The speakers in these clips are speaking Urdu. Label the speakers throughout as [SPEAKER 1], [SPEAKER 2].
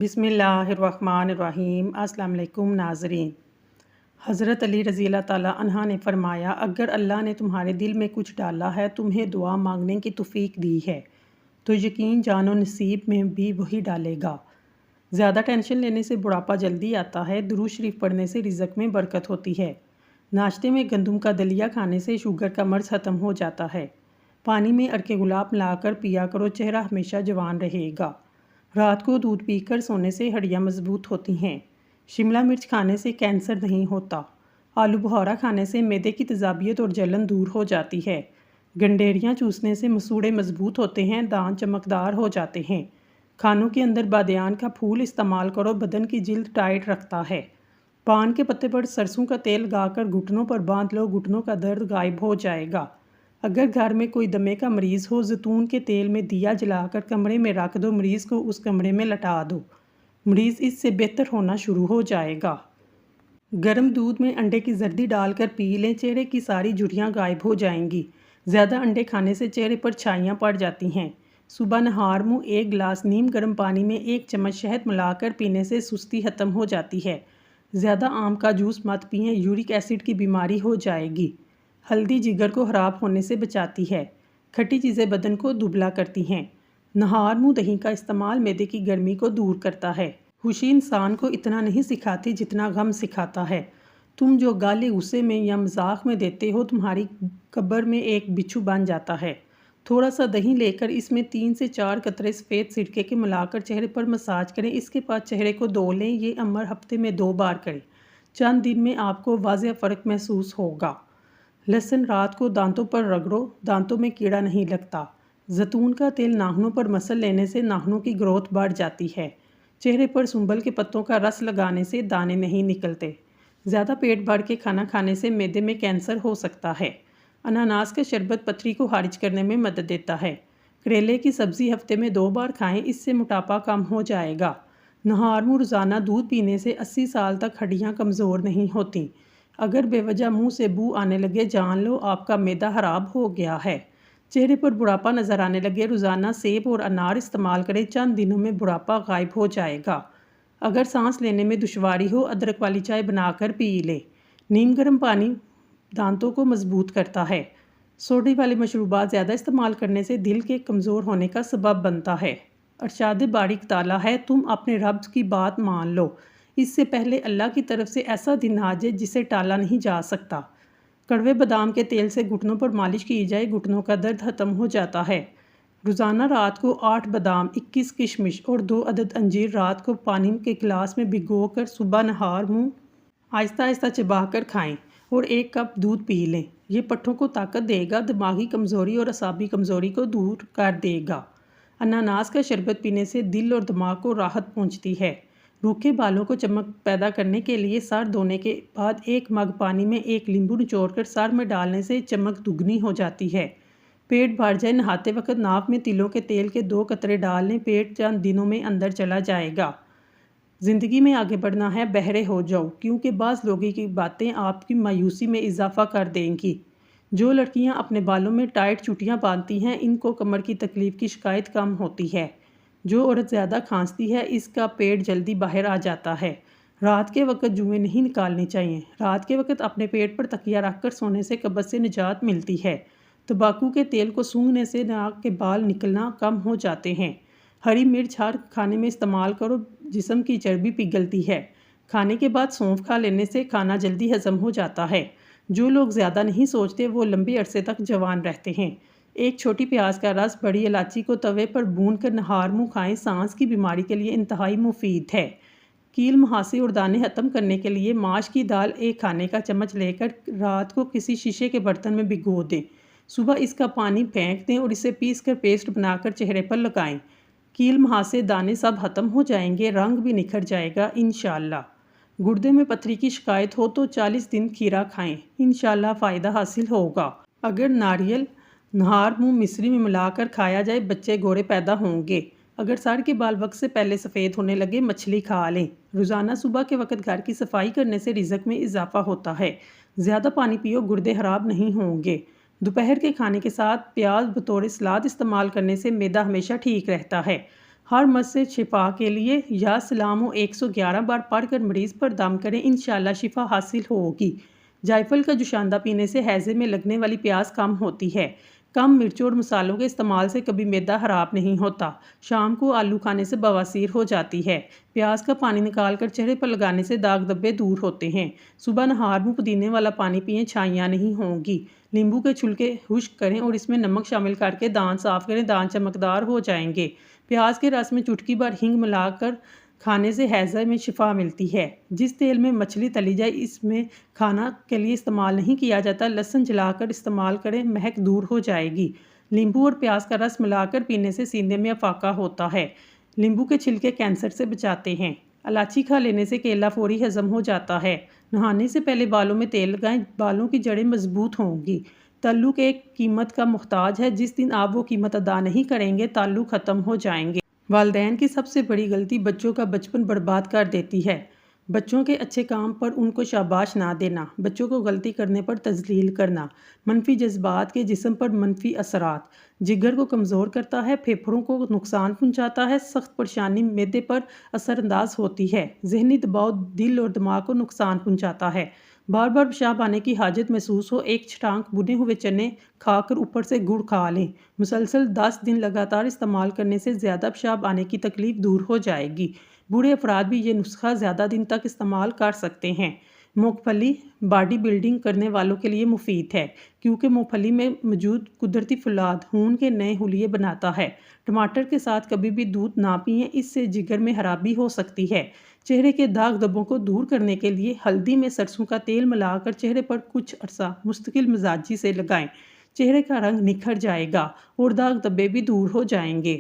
[SPEAKER 1] بسم اللہ الرحمن الرحیم۔ السلام علیکم ناظرین۔ حضرت علی رضی اللہ تعالیٰ عنہ نے فرمایا، اگر اللہ نے تمہارے دل میں کچھ ڈالا ہے، تمہیں دعا مانگنے کی توفیق دی ہے، تو یقین جانو نصیب میں بھی وہی ڈالے گا۔ زیادہ ٹینشن لینے سے بڑھاپا جلدی آتا ہے۔ درود شریف پڑھنے سے رزق میں برکت ہوتی ہے۔ ناشتے میں گندم کا دلیا کھانے سے شوگر کا مرض ختم ہو جاتا ہے۔ پانی میں عرق گلاب ملا کر پیا کرو، چہرہ ہمیشہ جوان رہے گا۔ رات کو دودھ پی کر سونے سے ہڈیاں مضبوط ہوتی ہیں۔ شملہ مرچ کھانے سے کینسر نہیں ہوتا۔ آلو بخارا کھانے سے معدے کی تیزابیت اور جلن دور ہو جاتی ہے۔ گنڈیریاں چوسنے سے مسوڑے مضبوط ہوتے ہیں، دانت چمکدار ہو جاتے ہیں۔ کھانوں کے اندر بادیان کا پھول استعمال کرو، بدن کی جلد ٹائٹ رکھتا ہے۔ پان کے پتے پر سرسوں کا تیل لگا کر گھٹنوں پر باندھ لو، گھٹنوں کا درد غائب ہو جائے گا۔ اگر گھر میں کوئی دمے کا مریض ہو، زیتون کے تیل میں دیا جلا کر کمرے میں رکھ دو، مریض کو اس کمرے میں لٹا دو، مریض اس سے بہتر ہونا شروع ہو جائے گا۔ گرم دودھ میں انڈے کی زردی ڈال کر پی لیں، چہرے کی ساری جھریاں غائب ہو جائیں گی۔ زیادہ انڈے کھانے سے چہرے پر چھائیاں پڑ جاتی ہیں۔ صبح نہار منہ 1 گلاس نیم گرم پانی میں 1 چمچ شہد ملا کر پینے سے سستی ختم ہو جاتی ہے۔ زیادہ آم کا جوس مت پئیں، یورک ایسڈ کی بیماری ہو جائے گی۔ ہلدی جگر کو خراب ہونے سے بچاتی ہے۔ کھٹی چیزیں بدن کو دبلا کرتی ہیں۔ نہار منہ دہی کا استعمال معدے کی گرمی کو دور کرتا ہے۔ خوشی انسان کو اتنا نہیں سکھاتی جتنا غم سکھاتا ہے۔ تم جو گالی غصے میں یا مذاق میں دیتے ہو، تمہاری قبر میں ایک بچھو بن جاتا ہے۔ تھوڑا سا دہی لے کر اس میں 3 سے 4 قطرے سفید سرکے کے ملا کر چہرے پر مساج کریں، اس کے بعد چہرے کو دھو لیں۔ یہ عمل ہفتے میں 2 بار کریں۔ چند دن میں آپ کو واضح فرق محسوس ہوگا۔ لہسن رات کو دانتوں پر رگڑو، دانتوں میں کیڑا نہیں لگتا۔ زیتون کا تیل ناخنوں پر مسل لینے سے ناخنوں کی گروتھ بڑھ جاتی ہے۔ چہرے پر سنبل کے پتوں کا رس لگانے سے دانے نہیں نکلتے۔ زیادہ پیٹ بھر کے کھانا کھانے سے معدے میں کینسر ہو سکتا ہے۔ اناناس کا شربت پتھری کو خارج کرنے میں مدد دیتا ہے۔ کریلے کی سبزی ہفتے میں 2 بار کھائیں، اس سے موٹاپا کم ہو جائے گا۔ نہار منہ روزانہ دودھ پینے سے 80 سال تک ہڈیاں کمزور نہیں ہوتیں۔ اگر بے وجہ منہ سے بو آنے لگے، جان لو آپ کا معدہ خراب ہو گیا ہے۔ چہرے پر بڑھاپا نظر آنے لگے، روزانہ سیب اور انار استعمال کریں، چند دنوں میں بڑھاپا غائب ہو جائے گا۔ اگر سانس لینے میں دشواری ہو، ادرک والی چائے بنا کر پی لیں۔ نیم گرم پانی دانتوں کو مضبوط کرتا ہے۔ سوڈے والے مشروبات زیادہ استعمال کرنے سے دل کے کمزور ہونے کا سبب بنتا ہے۔ ارشاد باری تعالیٰ ہے، تم اپنے رب کی بات مان لو، اس سے پہلے اللہ کی طرف سے ایسا دن آ جائے جسے ٹالا نہیں جا سکتا۔ کڑوے بادام کے تیل سے گھٹنوں پر مالش کی جائے، گھٹنوں کا درد ختم ہو جاتا ہے۔ روزانہ رات کو 8 بادام، 21 کشمش اور 2 عدد انجیر رات کو پانی کے گلاس میں بھگو کر صبح نہار منہ آہستہ آہستہ چبا کر کھائیں اور 1 کپ دودھ پی لیں۔ یہ پٹھوں کو طاقت دے گا، دماغی کمزوری اور اعصابی کمزوری کو دور کر دے گا۔ اناناس کا شربت پینے سے دل اور دماغ کو راحت پہنچتی ہے۔ روکھے بالوں کو چمک پیدا کرنے کے لیے سر دھونے کے بعد 1 مگ پانی میں 1 لیمبو نچوڑ کر سر میں ڈالنے سے چمک دگنی ہو جاتی ہے۔ پیٹ بھر جائے، نہاتے وقت ناک میں تلوں کے تیل کے 2 قطرے ڈال لیں، پیٹ چند دنوں میں اندر چلا جائے گا۔ زندگی میں آگے بڑھنا ہے، بہرے ہو جاؤ، کیونکہ بعض لوگوں کی باتیں آپ کی مایوسی میں اضافہ کر دیں گی۔ جو لڑکیاں اپنے بالوں میں ٹائٹ چوٹیاں باندھتی ہیں، ان کو کمر کی تکلیف کی شکایت کم ہوتی ہے۔ جو عورت زیادہ کھانستی ہے، اس کا پیٹ جلدی باہر آ جاتا ہے۔ رات کے وقت جوئیں نہیں نکالنی چاہیے۔ رات کے وقت اپنے پیٹ پر تکیہ رکھ کر سونے سے قبض سے نجات ملتی ہے۔ تمباکو کے تیل کو سونگھنے سے ناک کے بال نکلنا کم ہو جاتے ہیں۔ ہری مرچ ہر کھانے میں استعمال کرو، جسم کی چربی پگھلتی ہے۔ کھانے کے بعد سونف کھا لینے سے کھانا جلدی ہضم ہو جاتا ہے۔ جو لوگ زیادہ نہیں سوچتے، وہ لمبے عرصے تک جوان رہتے ہیں۔ 1 چھوٹی پیاز کا رس بڑی الائچی کو توے پر بھون کر نہار منہ کھائیں، سانس کی بیماری کے لیے انتہائی مفید ہے۔ کیل مہاسے اور دانے ختم کرنے کے لیے ماش کی دال 1 کھانے کا چمچ لے کر رات کو کسی شیشے کے برتن میں بھگو دیں، صبح اس کا پانی پھینک دیں اور اسے پیس کر پیسٹ بنا کر چہرے پر لگائیں۔ کیل مہاسے دانے سب ختم ہو جائیں گے، رنگ بھی نکھر جائے گا انشاءاللہ۔ گردے میں پتھری کی شکایت ہو تو 40 دن کھیرا کھائیں، انشاءاللہ فائدہ حاصل ہوگا۔ اگر ناریل نہار منہ مصری میں ملا کر کھایا جائے، بچے گورے پیدا ہوں گے۔ اگر سر کے بال وقت سے پہلے سفید ہونے لگے، مچھلی کھا لیں۔ روزانہ صبح کے وقت گھر کی صفائی کرنے سے رزق میں اضافہ ہوتا ہے۔ زیادہ پانی پیو، گردے خراب نہیں ہوں گے۔ دوپہر کے کھانے کے ساتھ پیاز بطور سلاد استعمال کرنے سے معدہ ہمیشہ ٹھیک رہتا ہے۔ ہر مرض سے شفا کے لیے یا سلام 111 بار پڑھ کر مریض پر دم کریں، انشاءاللہ شفا حاصل ہوگی۔ جائفل کا جوشاندہ پینے سے ہیضے میں لگنے والی پیاس کم ہوتی ہے۔ کم مرچوں اور مسالوں کے استعمال سے کبھی معدہ خراب نہیں ہوتا۔ شام کو آلو کھانے سے بواسیر ہو جاتی ہے۔ پیاز کا پانی نکال کر چہرے پر لگانے سے داغ دھبے دور ہوتے ہیں۔ صبح نہار میں پودینے والا پانی پئیں، چھائیاں نہیں ہوں گی۔ لیمبو کے چھلکے خشک کریں اور اس میں نمک شامل کر کے دانت صاف کریں، دانت چمکدار ہو جائیں گے۔ پیاز کے رس میں چٹکی بھر ہینگ ملا کر کھانے سے ہیضہ میں شفا ملتی ہے۔ جس تیل میں مچھلی تلی جائے اس میں کھانا کے لیے استعمال نہیں کیا جاتا، لہسن جلا کر استعمال کریں، مہک دور ہو جائے گی۔ لیمبو اور پیاز کا رس ملا کر پینے سے سینے میں افاقہ ہوتا ہے۔ لیمبو کے چھلکے کینسر سے بچاتے ہیں۔ الائچی کھا لینے سے کیلا فوری ہضم ہو جاتا ہے۔ نہانے سے پہلے بالوں میں تیل لگائیں، بالوں کی جڑیں مضبوط ہوں گی۔ تعلق ایک قیمت کا محتاج ہے، جس دن آپ وہ قیمت ادا نہیں کریں گے تعلق ختم ہو جائیں گے۔ والدین کی سب سے بڑی غلطی بچوں کا بچپن برباد کر دیتی ہے۔ بچوں کے اچھے کام پر ان کو شاباش نہ دینا، بچوں کو غلطی کرنے پر تذلیل کرنا، منفی جذبات کے جسم پر منفی اثرات، جگر کو کمزور کرتا ہے، پھیپھڑوں کو نقصان پہنچاتا ہے، سخت پریشانی معدے پر اثر انداز ہوتی ہے، ذہنی دباؤ دل اور دماغ کو نقصان پہنچاتا ہے، بار بار پیشاب آنے کی حاجت محسوس ہو، ایک چھٹانک بنے ہوئے چنے کھا کر اوپر سے گڑ کھا لیں، مسلسل 10 دن لگاتار استعمال کرنے سے زیادہ پیشاب آنے کی تکلیف دور ہو جائے گی۔ بوڑھے افراد بھی یہ نسخہ زیادہ دن تک استعمال کر سکتے ہیں۔ مونگ پھلی باڈی بلڈنگ کرنے والوں کے لیے مفید ہے، کیونکہ مونگ پھلی میں موجود قدرتی فولاد خون کے نئے حلیے بناتا ہے۔ ٹماٹر کے ساتھ کبھی بھی دودھ نہ پئیں، اس سے جگر میں خرابی ہو سکتی ہے۔ چہرے کے داغ دھبوں کو دور کرنے کے لیے ہلدی میں سرسوں کا تیل ملا کر چہرے پر کچھ عرصہ مستقل مزاجی سے لگائیں، چہرے کا رنگ نکھر جائے گا اور داغ دھبے بھی دور ہو جائیں گے۔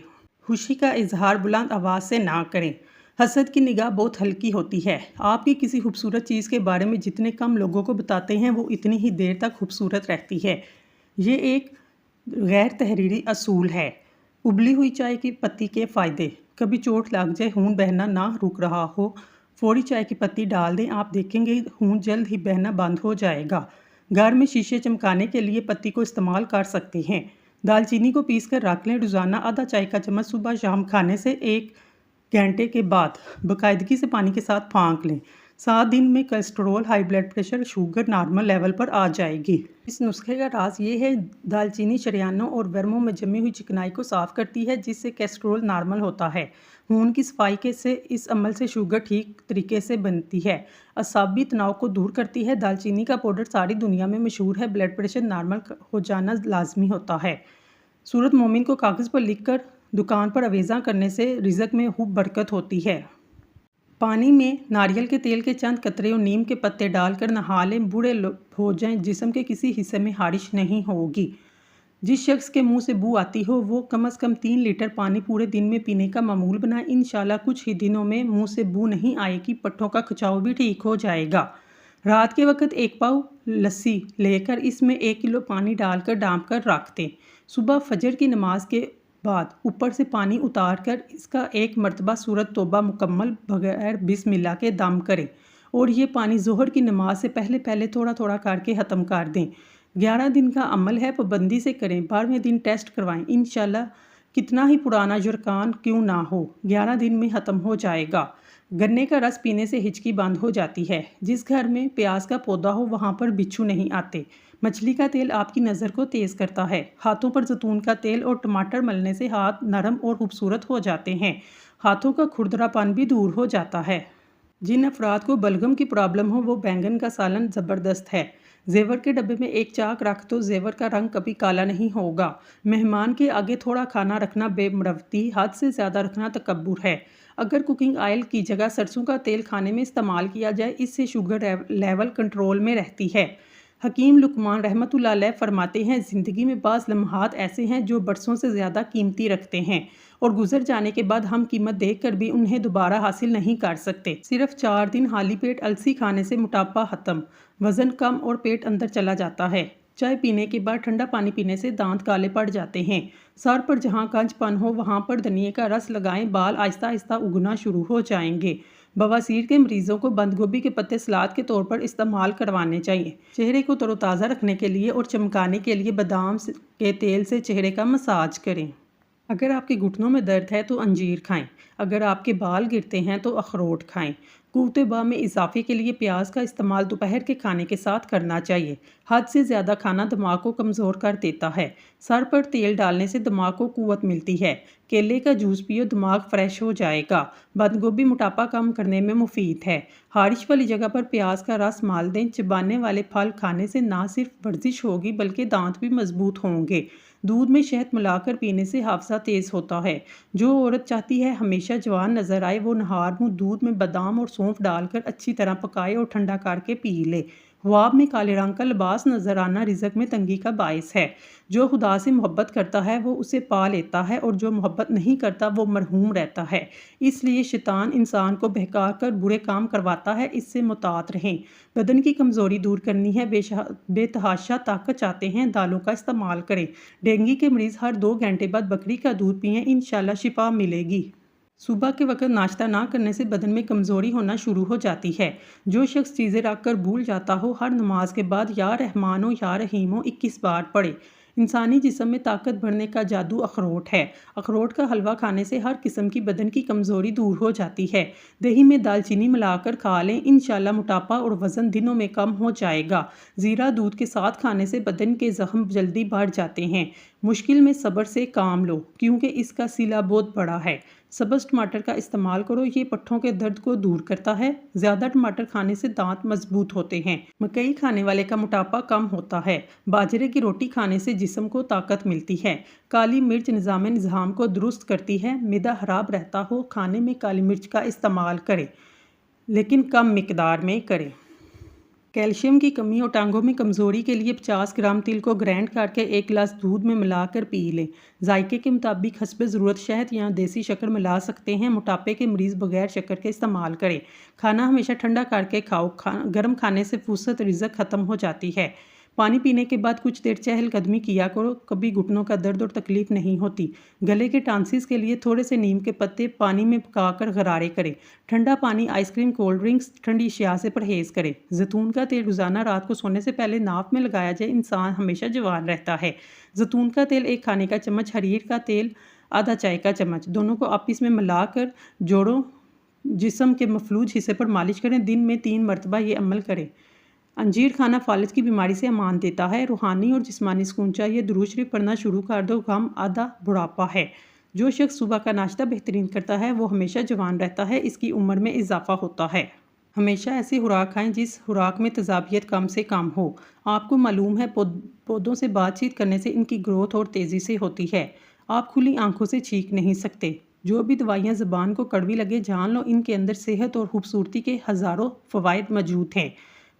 [SPEAKER 1] خوشی کا اظہار بلند آواز سے نہ کریں۔ حسد کی نگاہ بہت ہلکی ہوتی ہے۔ آپ کی کسی خوبصورت چیز کے بارے میں جتنے کم لوگوں کو بتاتے ہیں وہ اتنی ہی دیر تک خوبصورت رہتی ہے۔ یہ ایک غیر تحریری اصول ہے۔ ابلی ہوئی چائے کی پتی کے فائدے۔ کبھی چوٹ لگ جائے، خون بہنا نہ رک رہا ہو، فوری چائے کی پتی ڈال دیں، آپ دیکھیں گے خون جلد ہی بہنا بند ہو جائے گا۔ گھر میں شیشے چمکانے کے لیے پتی کو استعمال کر سکتے ہیں۔ دال چینی کو پیس کر رکھ لیں، روزانہ آدھا چائے کا چمچ صبح شام کھانے سے 1 گھنٹے کے بعد باقاعدگی سے پانی کے ساتھ پھانک لیں۔ 7 دن میں cholesterol, high blood pressure, sugar normal level پر آ جائے گی۔ اس نسخے کا راز یہ ہے، دال چینی شریانوں اور ورموں میں جمی ہوئی چکنائی کو صاف کرتی ہے، جس سے کولیسٹرول نارمل ہوتا ہے۔ خون کی صفائی سے اس عمل سے شوگر ٹھیک طریقے سے بنتی ہے۔ اعصابی تناؤ کو دور کرتی ہے۔ دال چینی کا پاؤڈر ساری دنیا میں مشہور ہے۔ بلڈ پریشر نارمل ہو جانا لازمی ہوتا ہے۔ سورۃ مومن کو کاغذ پر لکھ کر دکان پر آویزاں کرنے سے رزق میں خوب برکت ہوتی ہے۔ پانی میں ناریل کے تیل کے چند قطرے اور نیم کے پتے ڈال کر نہا لیں، بوڑھے ہو جائیں، جسم کے کسی حصے میں خارش نہیں ہوگی۔ جس شخص کے منہ سے بو آتی ہو وہ کم از کم 3 لیٹر پانی پورے دن میں پینے کا معمول بنائے، انشاءاللہ کچھ ہی دنوں میں منہ سے بو نہیں آئے گی، پٹھوں کا کھچاؤ بھی ٹھیک ہو جائے گا۔ رات کے وقت 1 پاؤ لسی لے کر اس میں 1 کلو پانی ڈال کر ڈانپ کر رکھ دیں۔ صبح فجر کی نماز کے بعد اوپر سے پانی اتار کر اس کا 1 مرتبہ سورۃ توبہ مکمل بغیر بسم اللہ کے دم کریں اور یہ پانی ظہر کی نماز سے پہلے تھوڑا تھوڑا کر کے ختم کر دیں۔ 11 دن کا عمل ہے، پابندی سے کریں، 12ویں دن ٹیسٹ کروائیں، انشاءاللہ کتنا ہی پرانا جرکان کیوں نہ ہو 11 دن میں ختم ہو جائے گا۔ گنے کا رس پینے سے ہچکی بند ہو جاتی ہے۔ جس گھر میں پیاز کا پودا ہو وہاں پر بچھو نہیں آتے۔ مچھلی کا تیل آپ کی نظر کو تیز کرتا ہے۔ ہاتھوں پر زیتون کا تیل اور ٹماٹر ملنے سے ہاتھ نرم اور خوبصورت ہو جاتے ہیں۔ ہاتھوں کا کھردرا پن بھی دور ہو جاتا ہے۔ جن افراد کو بلغم کی پرابلم ہو وہ بینگن کا سالن زبردست ہے۔ زیور کے ڈبے میں 1 چاک رکھ دو، زیور کا رنگ کبھی کالا نہیں ہوگا۔ مہمان کے آگے تھوڑا کھانا رکھنا بے مروتی، حد سے زیادہ رکھنا تکبر ہے۔ اگر کوکنگ آئل کی جگہ سرسوں کا تیل کھانے میں استعمال کیا جائے، اس سے شوگر لیول کنٹرول میں رہتی ہے۔ حکیم لقمان رحمۃ اللہ علیہ فرماتے ہیں، زندگی میں بعض لمحات ایسے ہیں جو برسوں سے زیادہ قیمتی رکھتے ہیں اور گزر جانے کے بعد ہم قیمت دیکھ کر بھی انہیں دوبارہ حاصل نہیں کر سکتے۔ صرف 4 دن خالی پیٹ السی کھانے سے موٹاپا ختم، وزن کم اور پیٹ اندر چلا جاتا ہے۔ چائے پینے کے بعد ٹھنڈا پانی پینے سے دانت کالے پڑ جاتے ہیں۔ سر پر جہاں کنج پن ہو وہاں پر دھنیے کا رس لگائیں، بال آہستہ آہستہ اگنا شروع ہو جائیں گے۔ بواسیر کے مریضوں کو بند گوبھی کے پتے سلاد کے طور پر استعمال کروانے چاہیے۔ چہرے کو تر و تازہ رکھنے کے لیے اور چمکانے کے لیے بادام کے تیل سے چہرے کا مساج کریں۔ اگر آپ کے گھٹنوں میں درد ہے تو انجیر کھائیں۔ اگر آپ کے بال گرتے ہیں تو اخروٹ کھائیں۔ قوت باء میں اضافے کے لیے پیاز کا استعمال دوپہر کے کھانے کے ساتھ کرنا چاہیے۔ حد سے زیادہ کھانا دماغ کو کمزور کر دیتا ہے۔ سر پر تیل ڈالنے سے دماغ کو قوت ملتی ہے۔ کیلے کا جوس پیو، دماغ فریش ہو جائے گا۔ بند گوبھی موٹاپا کم کرنے میں مفید ہے۔ خارش والی جگہ پر پیاز کا رس مال دیں۔ چبانے والے پھل کھانے سے نہ صرف ورزش ہوگی بلکہ دانت بھی مضبوط ہوں گے۔ دودھ میں شہد ملا کر پینے سے حافظہ تیز ہوتا ہے۔ جو عورت چاہتی ہے ہمیشہ جوان نظر آئے وہ نہار منہ دودھ میں بادام اور سونف ڈال کر اچھی طرح پکائے اور ٹھنڈا کر کے پی لے۔ خواب میں کالے رنگ کا لباس نظر آنا رزق میں تنگی کا باعث ہے۔ جو خدا سے محبت کرتا ہے وہ اسے پا لیتا ہے اور جو محبت نہیں کرتا وہ محروم رہتا ہے۔ اس لیے شیطان انسان کو بہکا کر برے کام کرواتا ہے، اس سے محتاط رہیں۔ بدن کی کمزوری دور کرنی ہے، بے تحاشا طاقت چاہتے ہیں، دالوں کا استعمال کریں۔ ڈینگی کے مریض ہر 2 گھنٹے بعد بکری کا دودھ پئیں، انشاءاللہ شفا ملے گی۔ صبح کے وقت ناشتہ نہ کرنے سے بدن میں کمزوری ہونا شروع ہو جاتی ہے۔ جو شخص چیزیں رکھ کر بھول جاتا ہو ہر نماز کے بعد یا رحمانو یا رحیمو 21 بار پڑھے۔ انسانی جسم میں طاقت بڑھنے کا جادو اخروٹ ہے۔ اخروٹ کا حلوہ کھانے سے ہر قسم کی بدن کی کمزوری دور ہو جاتی ہے۔ دہی میں دال چینی ملا کر کھا لیں، انشاءاللہ موٹاپا اور وزن دنوں میں کم ہو جائے گا۔ زیرہ دودھ کے ساتھ کھانے سے بدن کے زخم جلدی بڑھ جاتے ہیں۔ مشکل میں صبر سے کام لو کیونکہ اس کا صلہ بہت بڑا ہے۔ سبز ٹماٹر کا استعمال کرو، یہ پٹھوں کے درد کو دور کرتا ہے۔ زیادہ ٹماٹر کھانے سے دانت مضبوط ہوتے ہیں۔ مکئی کھانے والے کا موٹاپا کم ہوتا ہے۔ باجرے کی روٹی کھانے سے جسم کو طاقت ملتی ہے۔ کالی مرچ نظام کو درست کرتی ہے۔ معدہ خراب رہتا ہو کھانے میں کالی مرچ کا استعمال کریں لیکن کم مقدار میں کریں۔ کیلشیم کی کمی اور ٹانگوں میں کمزوری کے لیے 50 گرام تل کو گرائنڈ کر کے 1 گلاس دودھ میں ملا کر پی لیں۔ ذائقے کے مطابق حسب ضرورت شہد یا دیسی شکر ملا سکتے ہیں۔ موٹاپے کے مریض بغیر شکر کے استعمال کریں۔ کھانا ہمیشہ ٹھنڈا کر کے کھاؤ، گرم کھانے سے فرصت رزق ختم ہو جاتی ہے۔ پانی پینے کے بعد کچھ دیر چہل قدمی کیا کرو، کبھی گھٹنوں کا درد اور تکلیف نہیں ہوتی۔ گلے کے ٹانسلز کے لیے تھوڑے سے نیم کے پتے پانی میں پکا کر غرارے کریں۔ ٹھنڈا پانی، آئس کریم، کولڈ ڈرنکس، ٹھنڈی اشیاء سے پرہیز کریں۔ زیتون کا تیل روزانہ رات کو سونے سے پہلے ناک میں لگایا جائے، انسان ہمیشہ جوان رہتا ہے۔ زیتون کا تیل 1 کھانے کا چمچ، حریر کا تیل آدھا چائے کا چمچ، دونوں کو آپس میں ملا کر جوڑوں جسم کے مفلوج حصے پر مالش کریں۔ دن میں 3 مرتبہ یہ عمل کریں۔ انجیر کھانا فالج کی بیماری سے امان دیتا ہے۔ روحانی اور جسمانی سکون چاہیے، درود شریف پڑھنا شروع کر دو، غم آدھا بڑھاپا ہے۔ جو شخص صبح کا ناشتہ بہترین کرتا ہے وہ ہمیشہ جوان رہتا ہے، اس کی عمر میں اضافہ ہوتا ہے۔ ہمیشہ ایسی خوراک کھائیں جس خوراک میں تیزابیت کم سے کم ہو۔ آپ کو معلوم ہے پودوں سے بات چیت کرنے سے ان کی گروتھ اور تیزی سے ہوتی ہے۔ آپ کھلی آنکھوں سے چھینک نہیں سکتے۔ جو بھی دوائیاں زبان کو کڑوی لگے جان لو، ان کے اندر صحت اور خوبصورتی کے ہزاروں فوائد موجود ہیں۔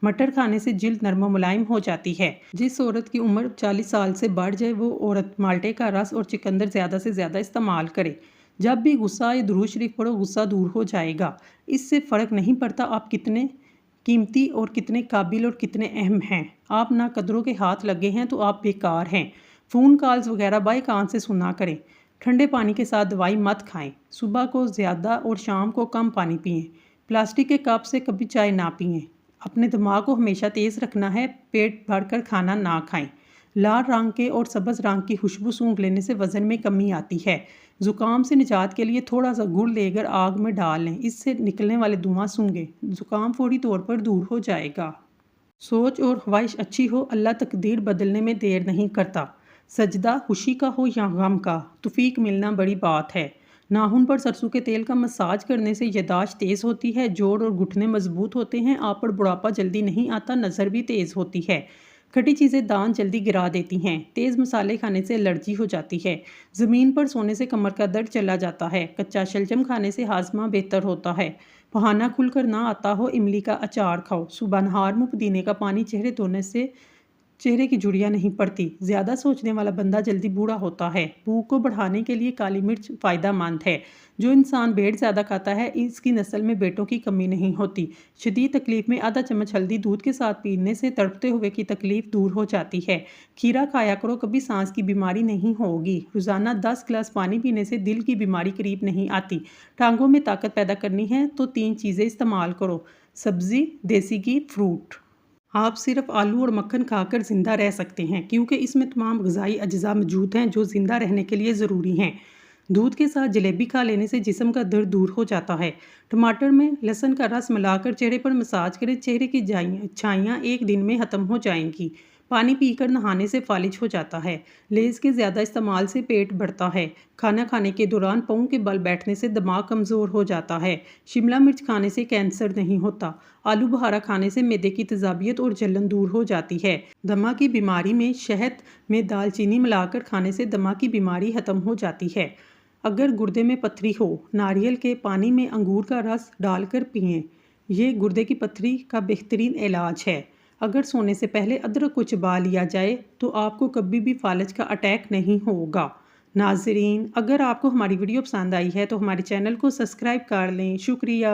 [SPEAKER 1] مٹر کھانے سے جلد نرم و ملائم ہو جاتی ہے۔ جس عورت کی عمر 40 سال سے بڑھ جائے وہ عورت مالٹے کا رس اور چقندر زیادہ سے زیادہ استعمال کرے۔ جب بھی غصہ آئے درود شریف پڑھو، غصہ دور ہو جائے گا۔ اس سے فرق نہیں پڑتا آپ کتنے قیمتی اور کتنے قابل اور کتنے اہم ہیں۔ آپ نا قدروں کے ہاتھ لگے ہیں تو آپ بیکار ہیں۔ فون کالز وغیرہ بائیں کان سے سنا کریں۔ ٹھنڈے پانی کے ساتھ دوائی مت کھائیں۔ صبح کو زیادہ اور شام کو کم پانی پئیں۔ پلاسٹک کے کپ سے کبھی چائے نہ پئیں۔ اپنے دماغ کو ہمیشہ تیز رکھنا ہے، پیٹ بھر کر کھانا نہ کھائیں۔ لال رنگ کے اور سبز رنگ کی خوشبو سونگھ لینے سے وزن میں کمی آتی ہے۔ زکام سے نجات کے لیے تھوڑا سا گڑ لے کر آگ میں ڈال لیں، اس سے نکلنے والے دھواں سونگھیں، زکام فوری طور پر دور ہو جائے گا۔ سوچ اور خواہش اچھی ہو، اللہ تقدیر بدلنے میں دیر نہیں کرتا۔ سجدہ خوشی کا ہو یا غم کا، توفیق ملنا بڑی بات ہے۔ ناخن پر سرسوں کے تیل کا مساج کرنے سے یادداشت تیز ہوتی ہے، جوڑ اور گھٹنے مضبوط ہوتے ہیں، آپ پر بڑھاپا جلدی نہیں آتا، نظر بھی تیز ہوتی ہے۔ کھٹی چیزیں دانت جلدی گرا دیتی ہیں۔ تیز مسالے کھانے سے الرجی ہو جاتی ہے۔ زمین پر سونے سے کمر کا درد چلا جاتا ہے۔ کچا شلجم کھانے سے ہاضمہ بہتر ہوتا ہے۔ بہانہ کھل کر نہ آتا ہو، املی کا اچار کھاؤ۔ صبح نہار منہ پودینے کا پانی چہرے دھونے سے چہرے کی جھریاں نہیں پڑتی۔ زیادہ سوچنے والا بندہ جلدی بوڑھا ہوتا ہے۔ بھوک کو بڑھانے کے لیے کالی مرچ فائدہ مند ہے۔ جو انسان بیٹ زیادہ کھاتا ہے اس کی نسل میں بیٹوں کی کمی نہیں ہوتی۔ شدید تکلیف میں آدھا چمچ ہلدی دودھ کے ساتھ پینے سے تڑپتے ہوئے کی تکلیف دور ہو جاتی ہے۔ کھیرا کھایا کرو، کبھی سانس کی بیماری نہیں ہوگی۔ روزانہ 10 گلاس پانی پینے سے دل کی بیماری قریب نہیں آتی۔ ٹانگوں میں طاقت پیدا کرنی ہے تو 3 چیزیں استعمال کرو: سبزی، دیسی گھی، فروٹ۔ آپ صرف آلو اور مکھن کھا کر زندہ رہ سکتے ہیں کیونکہ اس میں تمام غذائی اجزاء موجود ہیں جو زندہ رہنے کے لیے ضروری ہیں۔ دودھ کے ساتھ جلیبی کھا لینے سے جسم کا درد دور ہو جاتا ہے۔ ٹماٹر میں لہسن کا رس ملا کر چہرے پر مساج کریں، چہرے کی چھائیاں ایک دن میں ختم ہو جائیں گی۔ پانی پی کر نہانے سے فالج ہو جاتا ہے۔ لیز کے زیادہ استعمال سے پیٹ بڑھتا ہے۔ کھانا کھانے کے دوران پاؤں کے بل بیٹھنے سے دماغ کمزور ہو جاتا ہے۔ شملہ مرچ کھانے سے کینسر نہیں ہوتا۔ آلو بخارا کھانے سے معدے کی تیزابیت اور جلن دور ہو جاتی ہے۔ دمہ کی بیماری میں شہد میں دال چینی ملا کر کھانے سے دمہ کی بیماری ختم ہو جاتی ہے۔ اگر گردے میں پتھری ہو، ناریل کے پانی میں انگور کا رس ڈال کر پئیں۔ یہ گردے کی پتھری کا بہترین علاج ہے۔ اگر سونے سے پہلے ادرک کو چبا لیا جائے تو آپ کو کبھی بھی فالج کا اٹیک نہیں ہوگا۔ ناظرین، اگر آپ کو ہماری ویڈیو پسند آئی ہے تو ہمارے چینل کو سبسکرائب کر لیں۔ شکریہ۔